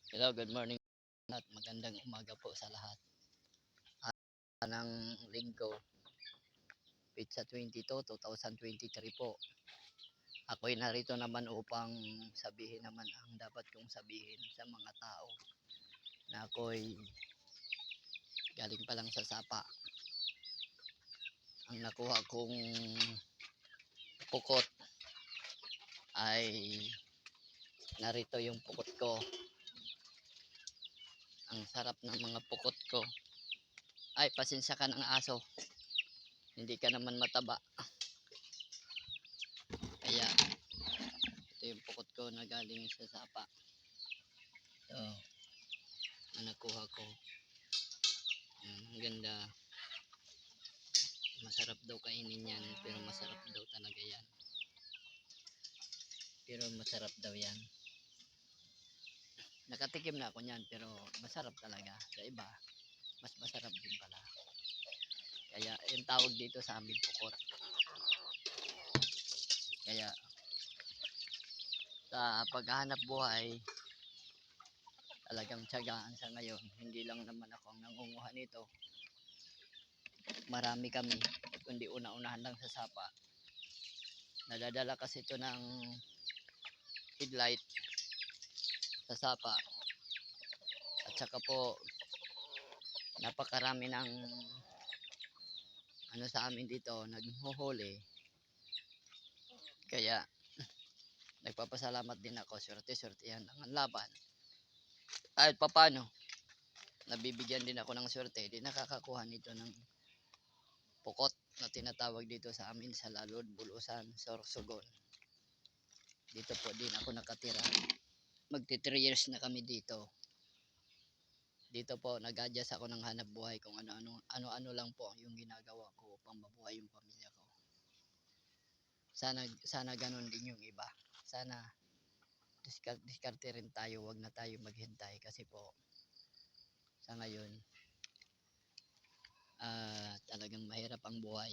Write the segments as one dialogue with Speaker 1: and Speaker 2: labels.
Speaker 1: Hello, good morning at magandang umaga po sa lahat. Ng linggo, pizza 22, 2023 po. Ako'y narito naman upang sabihin naman ang dapat kong sabihin sa mga tao na ako'y galing pa lang sa sapa. Ang nakuha kong pukot ay narito yung pukot ko. Ang sarap ng mga pukot ko. Ay, pasensya ka ng aso. Hindi ka naman mataba. Kaya, ito yung pukot ko na galing sa sapa. So, ang nakuha ko. Ang ganda. Masarap daw kainin yan. Pero masarap daw talaga yan. Pero masarap daw yan. Nakatikim na ako niyan. Pero masarap talaga. Sa iba, mas masarap din pala. Kaya yung tawag dito sa amin pukot. Kaya sa paghahanap buhay, talagang tiyagaan sa ngayon. Hindi lang naman ako ang nangunguha nito. Marami kami. Kundi una-unahan lang sa sapa. Nadadala kasi ito ng headlight sa sapa. At saka po, napakarami ng ano sa amin dito, naghuhuli. Kaya, nagpapasalamat din ako. Swerte-swerte yan ang laban. Kahit papano, nabibigyan din ako ng swerte. Di nakakakuha nito ng pukot na tinatawag dito sa amin sa Lalod, Bulusan, Sorsogon. Dito po din ako nakatira. Magti 3 years na kami dito. Dito po nag-adjust ako ng hanap buhay kung ano-ano lang po yung ginagawa ko upang mabuhay yung pamilya ko. Sana ganun din yung iba. Sana diskarte rin tayo, wag na tayo maghintay kasi po sa ngayon talagang mahirap ang buhay.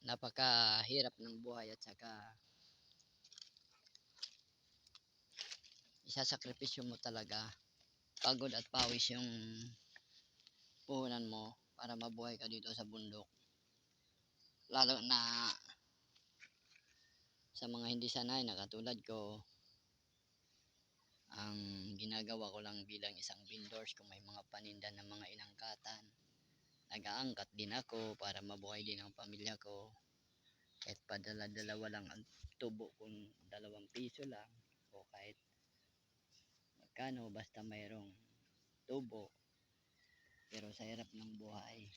Speaker 1: Napakahirap ng buhay at saka isasakripisyo mo talaga pagod at pawis yung puhunan mo para mabuhay ka dito sa bundok. Lalo na sa mga hindi sanay na katulad ko, ang ginagawa ko lang bilang isang vendors kung may mga paninda ng mga inangkatan. Nag-aangkat din ako para mabuhay din ang pamilya ko. Kahit padala-dalawa lang ang tubo kung 2 piso lang o kahit magkano basta mayroong tubo. Pero sa hirap ng buhay,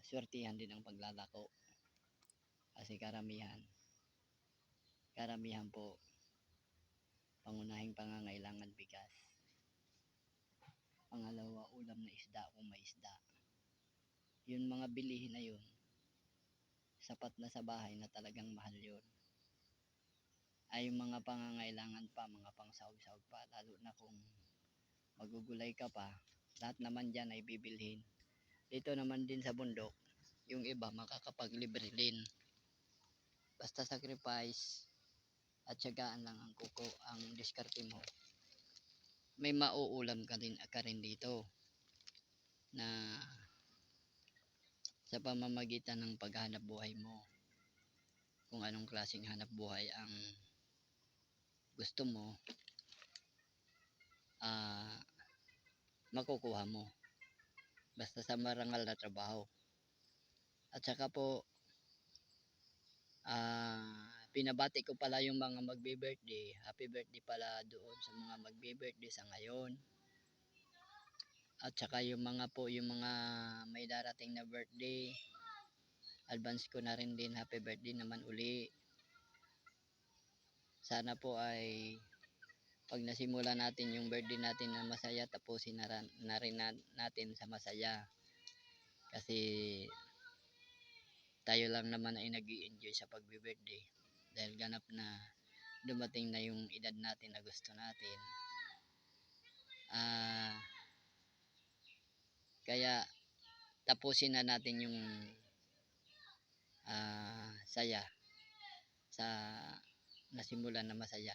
Speaker 1: swertihan din ang paglalako. Kasi karamihan po, pangunahing pangangailangan bigas. Pangalawa, ulam na isda kung may isda. Yun mga bilihin na yun, sapat na sa bahay na talagang mahal yun. Ay yung mga pangangailangan pa, mga pangsahog-sahog pa, lalo na kung magugulay ka pa, lahat naman dyan ay bibilhin. Dito naman din sa bundok, yung iba makakapaglibre din. Basta sacrifice at syagaan lang ang ang diskarte mo. May mauulam ka rin dito na sa pamamagitan ng paghanap buhay mo. Kung anong klaseng hanap buhay ang gusto mo, makukuha mo. Basta sa marangal na trabaho. At saka po, pinabati ko pala yung mga magbe-birthday. Happy birthday pala doon sa mga magbe-birthday sa ngayon. At saka yung mga may darating na birthday, advance ko na rin din happy birthday naman uli. Sana po ay pag nasimula natin yung birthday natin na masaya, tapusin na rin natin sa masaya. Kasi tayo lang naman ay nag-i-enjoy sa pagbe-birthday dahil ganap na dumating na yung edad natin na gusto natin. Kaya tapusin na natin yung saya sa nasimulan na masaya.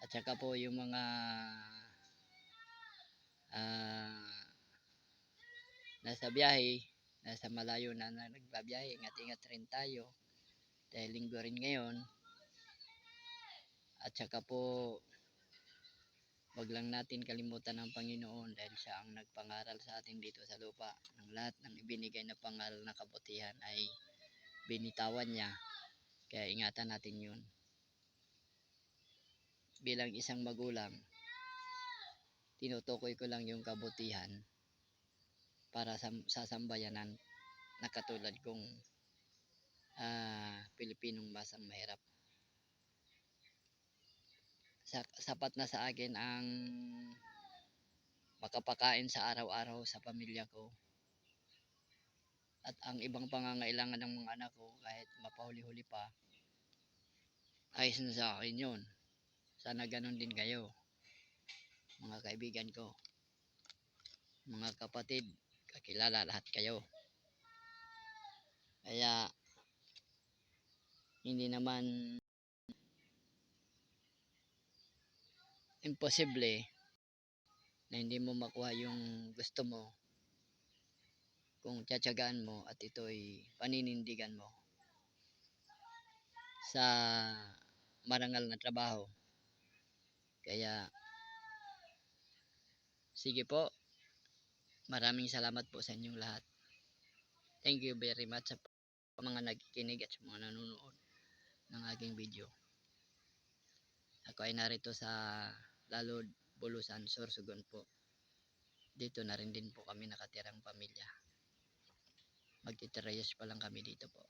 Speaker 1: At saka po yung mga nasa biyahe, nasa malayo na nagbabiyahe, ingat-ingat rin tayo dahil linggo rin ngayon. At saka po wag lang natin kalimutan ng Panginoon dahil siya ang nagpangaral sa atin dito sa lupa. Ng lahat ng ibinigay na pangaral na kabutihan ay binitawan niya. Kaya ingatan natin yun. Bilang isang magulang, tinutukoy ko lang yung kabutihan para sa sambayanan na katulad kong Pilipinong masang mahirap. Sapat na sa akin ang makapakain sa araw-araw sa pamilya ko. At ang ibang pangangailangan ng mga anak ko kahit mapahuli-huli pa, ayos na sa akin yun. Sana ganun din kayo, mga kaibigan ko, mga kapatid, kakilala, lahat kayo. Kaya hindi naman imposible na hindi mo makuha yung gusto mo kung tiyatsagaan mo at ito'y paninindigan mo sa marangal na trabaho. Kaya sige po, maraming salamat po sa inyong lahat. Thank you very much sa mga nagkikinig at sa mga nanonood ng aking video. Ako ay narito sa Lalod, Bulusan, Sorsogon po. Dito na rin din po kami nakatirang pamilya. Magtitirayos pa lang kami dito po.